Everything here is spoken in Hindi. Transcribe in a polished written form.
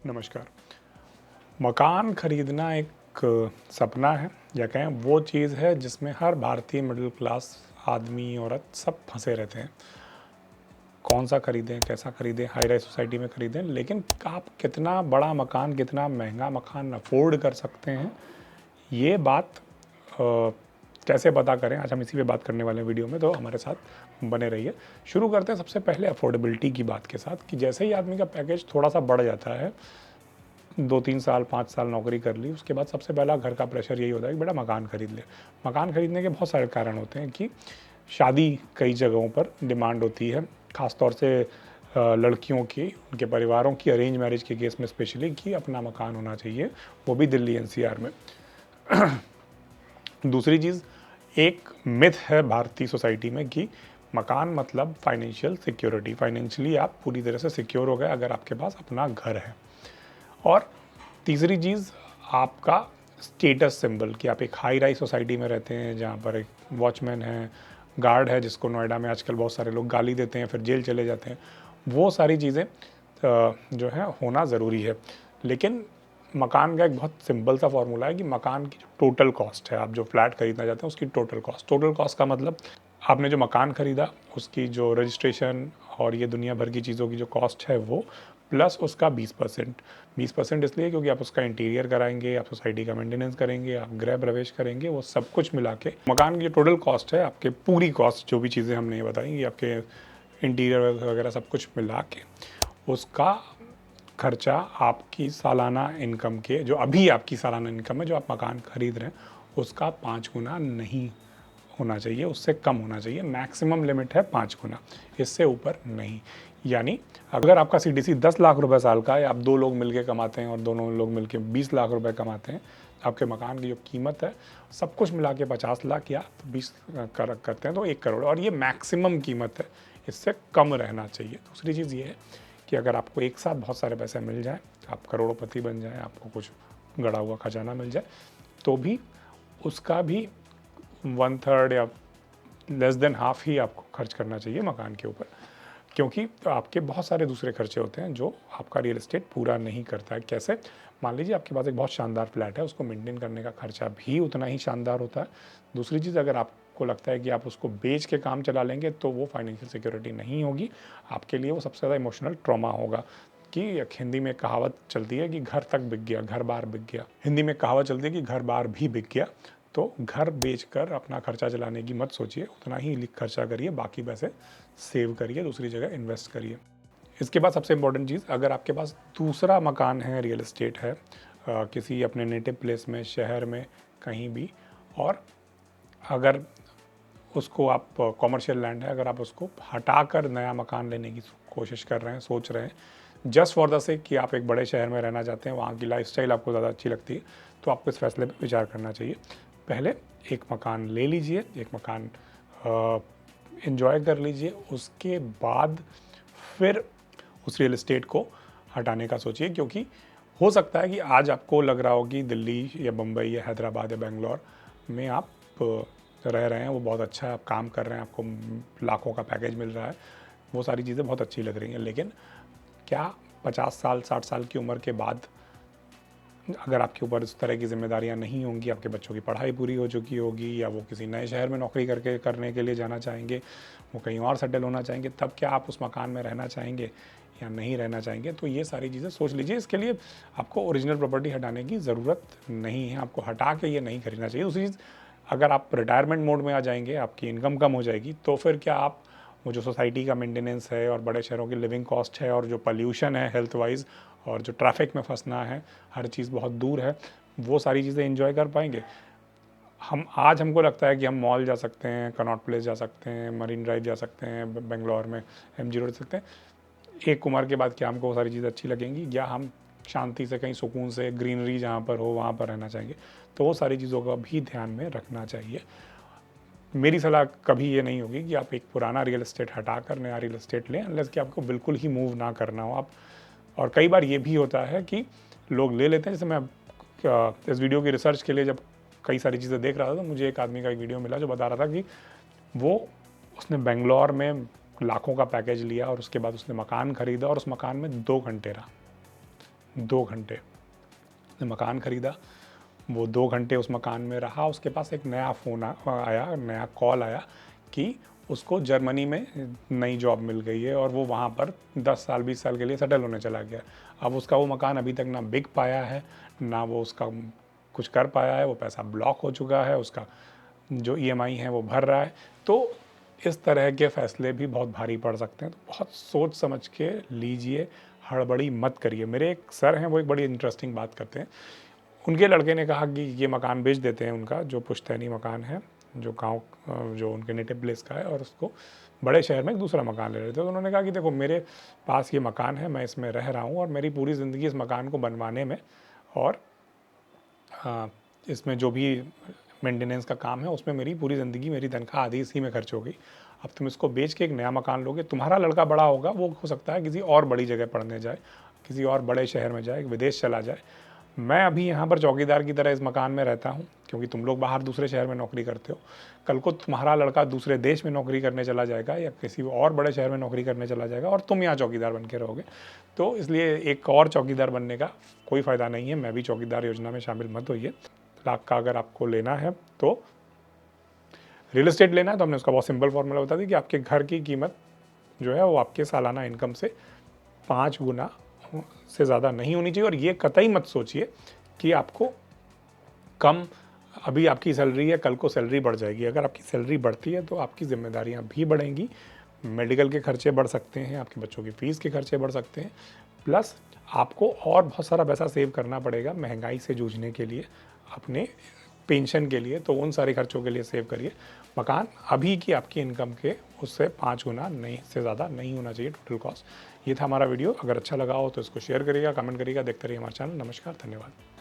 नमस्कार। मकान खरीदना एक सपना है या कहें वो चीज़ है जिसमें हर भारतीय मिडिल क्लास आदमी औरत सब फंसे रहते हैं। कौन सा खरीदें, कैसा खरीदें, हाई राइज सोसाइटी में खरीदें, लेकिन आप कितना बड़ा मकान, कितना महंगा मकान अफोर्ड कर सकते हैं, ये बात कैसे पता करें, आज हम इसी पे बात करने वाले हैं वीडियो में, तो हमारे साथ बने रहिए। शुरू करते हैं सबसे पहले अफोर्डेबिलिटी की बात के साथ कि जैसे ही आदमी का पैकेज थोड़ा सा बढ़ जाता है, 2-3 साल 5 साल नौकरी कर ली, उसके बाद सबसे पहला घर का प्रेशर यही होता है कि बेटा मकान खरीद ले। मकान खरीदने के बहुत सारे कारण होते हैं कि शादी कई जगहों पर डिमांड होती है, ख़ास तौर से लड़कियों की, उनके परिवारों की अरेंज मैरिज के केस में स्पेशली, कि अपना मकान होना चाहिए, वो भी दिल्ली एनसीआर में। दूसरी चीज़, एक मिथ है भारतीय सोसाइटी में कि मकान मतलब फाइनेंशियल सिक्योरिटी, फाइनेंशियली आप पूरी तरह से सिक्योर हो गए अगर आपके पास अपना घर है। और तीसरी चीज़, आपका स्टेटस सिंबल, कि आप एक हाई राइज सोसाइटी में रहते हैं जहाँ पर एक वॉचमैन है, गार्ड है, जिसको नोएडा में आजकल बहुत सारे लोग गाली देते हैं, फिर जेल चले जाते हैं। वो सारी चीज़ें जो है होना ज़रूरी है। लेकिन मकान का एक बहुत सिंपल सा फॉर्मूला है कि मकान की जो टोटल कॉस्ट है, आप जो फ्लैट खरीदना चाहते हैं उसकी टोटल कॉस्ट का मतलब आपने जो मकान खरीदा उसकी जो रजिस्ट्रेशन और ये दुनिया भर की चीज़ों की जो कॉस्ट है वो, प्लस उसका 20% इसलिए क्योंकि आप उसका इंटीरियर कराएंगे, आप सोसाइटी का मेंटेनेंस करेंगे, आप गृह प्रवेश करेंगे, वो सब कुछ मिला के मकान की जो टोटल कॉस्ट है, आपके पूरी कॉस्ट जो भी चीज़ें हमने ये बताई, आपके इंटीरियर वगैरह सब कुछ मिला के उसका खर्चा आपकी सालाना इनकम के, जो अभी आपकी सालाना इनकम है जो आप मकान खरीद रहे हैं, उसका 5 गुना नहीं होना चाहिए, उससे कम होना चाहिए। मैक्सिमम लिमिट है 5 गुना, इससे ऊपर नहीं। यानी अगर आपका सीडीसी 10 लाख रुपए साल का है, आप 2 लोग मिलके कमाते हैं और दोनों लोग मिलके 20 लाख रुपए कमाते हैं, आपके मकान की जो कीमत है सब कुछ मिला के 50 लाख या 20 करते हैं तो 1 करोड़, और ये मैक्सिमम कीमत है, इससे कम रहना चाहिए। दूसरी चीज़ ये है कि अगर आपको एक साथ बहुत सारे पैसे मिल जाए, आप करोड़पति बन जाए, आपको कुछ गड़ा हुआ खजाना मिल जाए, तो भी उसका भी 1/3 या लेस देन हाफ ही आपको खर्च करना चाहिए मकान के ऊपर, क्योंकि आपके बहुत सारे दूसरे खर्चे होते हैं जो आपका रियल एस्टेट पूरा नहीं करता है। कैसे? मान लीजिए आपके पास एक बहुत शानदार फ्लैट है, उसको मेंटेन करने का खर्चा भी उतना ही शानदार होता है। दूसरी चीज़, अगर आपको लगता है कि आप उसको बेच के काम चला लेंगे तो वो फाइनेंशियल सिक्योरिटी नहीं होगी आपके लिए, वो सबसे ज़्यादा इमोशनल ट्रॉमा होगा। कि एक हिंदी में कहावत चलती है कि घर तक बिक गया, घर बार बिक गया। हिंदी में कहावत चलती है कि घर बार भी बिक गया। तो घर बेचकर अपना खर्चा चलाने की मत सोचिए, उतना ही खर्चा करिए, बाकी पैसे सेव करिए, दूसरी जगह इन्वेस्ट करिए। इसके बाद सबसे इम्पोर्टेंट चीज़, अगर आपके पास दूसरा मकान है, रियल एस्टेट है, किसी अपने नेटिव प्लेस में, शहर में, कहीं भी, और अगर उसको आप कॉमर्शियल लैंड है, अगर आप उसको हटाकर नया मकान लेने की कोशिश कर रहे हैं, सोच रहे हैं, जस्ट फॉर द सेक कि आप एक बड़े शहर में रहना चाहते हैं, वहाँ की लाइफस्टाइल आपको ज़्यादा अच्छी लगती है, तो आपको इस फैसले पर विचार करना चाहिए। पहले एक मकान ले लीजिए, एक मकान एंजॉय कर लीजिए, उसके बाद फिर उस रियल एस्टेट को हटाने का सोचिए। क्योंकि हो सकता है कि आज आपको लग रहा हो कि दिल्ली या बम्बई या हैदराबाद या बेंगलोर में आप रह रहे हैं, वो बहुत अच्छा है, आप काम कर रहे हैं, आपको लाखों का पैकेज मिल रहा है, वो सारी चीज़ें बहुत अच्छी लग रही हैं, लेकिन क्या 50 साल 60 साल की उम्र के बाद अगर आपके ऊपर इस तरह की जिम्मेदारियां नहीं होंगी, आपके बच्चों की पढ़ाई पूरी हो चुकी होगी, या वो किसी नए शहर में नौकरी करने के लिए जाना चाहेंगे, वो कहीं और सेटल होना चाहेंगे, तब क्या आप उस मकान में रहना चाहेंगे या नहीं रहना चाहेंगे? तो ये सारी चीज़ें सोच लीजिए। इसके लिए आपको ओरिजिनल प्रॉपर्टी हटाने की ज़रूरत नहीं है, आपको हटा के ये नहीं खरीदना चाहिए। दूसरी चीज़, अगर आप रिटायरमेंट मोड में आ जाएंगे, आपकी इनकम कम हो जाएगी, तो फिर क्या आप वो जो सोसाइटी का मेंटेनेंस है और बड़े शहरों की लिविंग कॉस्ट है और जो पॉल्यूशन है हेल्थ वाइज और जो ट्रैफिक में फंसना है, हर चीज़ बहुत दूर है, वो सारी चीज़ें एंजॉय कर पाएंगे? हमको लगता है कि हम मॉल जा सकते हैं, कनॉट प्लेस जा सकते हैं, मरीन ड्राइव जा सकते हैं, बेंगलोर में MG रोड जा सकते हैं। एक उम्र के बाद क्या हमको वो सारी चीज़ें अच्छी लगेंगी, या हम शांति से, कहीं सुकून से, ग्रीनरी जहाँ पर हो वहाँ पर रहना चाहेंगे? तो वो सारी चीज़ों का भी ध्यान में रखना चाहिए। मेरी सलाह कभी ये नहीं होगी कि आप एक पुराना रियल एस्टेट हटाकर नया रियल एस्टेट लें, अनलेस कि आपको बिल्कुल ही मूव ना करना हो आप। और कई बार ये भी होता है कि लोग ले लेते हैं, जैसे मैं इस वीडियो की रिसर्च के लिए जब कई सारी चीज़ें देख रहा था, तो मुझे एक आदमी का एक वीडियो मिला जो बता रहा था कि उसने बेंगलोर में लाखों का पैकेज लिया और उसके बाद उसने मकान खरीदा और उस मकान में 2 घंटे रहा। 2 घंटे। उसने मकान ख़रीदा, वो 2 घंटे उस मकान में रहा, उसके पास एक नया फ़ोन आया, नया कॉल आया कि उसको जर्मनी में नई जॉब मिल गई है और वो वहाँ पर 10 साल 20 साल के लिए सेटल होने चला गया। अब उसका वो मकान अभी तक ना बिक पाया है, ना वो उसका कुछ कर पाया है, वो पैसा ब्लॉक हो चुका है, उसका जो ईएमआई है वो भर रहा है। तो इस तरह के फ़ैसले भी बहुत भारी पड़ सकते हैं, तो बहुत सोच समझ के लीजिए, हड़बड़ी मत करिए। मेरे एक सर हैं, वो एक बड़ी इंटरेस्टिंग बात करते हैं। उनके लड़के ने कहा कि ये मकान बेच देते हैं, उनका जो पुश्तैनी मकान है, जो गाँव जो उनके नेटिव प्लेस का है, और उसको बड़े शहर में एक दूसरा मकान ले रहे थे। तो उन्होंने कहा कि देखो, मेरे पास ये मकान है, मैं इसमें रह रहा हूँ और मेरी पूरी ज़िंदगी इस मकान को बनवाने में और इसमें जो भी मेंटेनेंस का काम है उसमें मेरी पूरी ज़िंदगी, मेरी तनख्वाह आधी इसी में खर्च हो गई। अब तुम इसको बेच के एक नया मकान लोगे, तुम्हारा लड़का बड़ा होगा, वो हो सकता है किसी और बड़ी जगह पढ़ने जाए, किसी और बड़े शहर में जाए, विदेश चला जाए। मैं अभी यहाँ पर चौकीदार की तरह इस मकान में रहता हूँ, क्योंकि तुम लोग बाहर दूसरे शहर में नौकरी करते हो। कल को तुम्हारा लड़का दूसरे देश में नौकरी करने चला जाएगा या किसी और बड़े शहर में नौकरी करने चला जाएगा और तुम यहाँ चौकीदार बन के रहोगे। तो इसलिए एक और चौकीदार बनने का कोई फ़ायदा नहीं है। मैं भी चौकीदार योजना में शामिल मत होइए। लाख का अगर आपको लेना है तो रियल एस्टेट लेना है, तो हमने उसका बहुत सिंपल फॉर्मूला बता दी कि आपके घर की कीमत जो है वो आपके सालाना इनकम से 5 गुना से ज़्यादा नहीं होनी चाहिए। और ये कतई मत सोचिए कि आपको कम, अभी आपकी सैलरी है, कल को सैलरी बढ़ जाएगी। अगर आपकी सैलरी बढ़ती है तो आपकी ज़िम्मेदारियाँ भी बढ़ेंगी, मेडिकल के खर्चे बढ़ सकते हैं, आपके बच्चों की फ़ीस के खर्चे बढ़ सकते हैं, प्लस आपको और बहुत सारा पैसा सेव करना पड़ेगा महंगाई से जूझने के लिए, अपने पेंशन के लिए। तो उन सारे खर्चों के लिए सेव करिए। मकान अभी की आपकी इनकम के उससे 5 गुना नहीं से ज़्यादा नहीं होना चाहिए टोटल कॉस्ट। ये था हमारा वीडियो। अगर अच्छा लगा हो तो इसको शेयर करिएगा, कमेंट करिएगा, देखते रहिए हमारा चैनल। नमस्कार, धन्यवाद।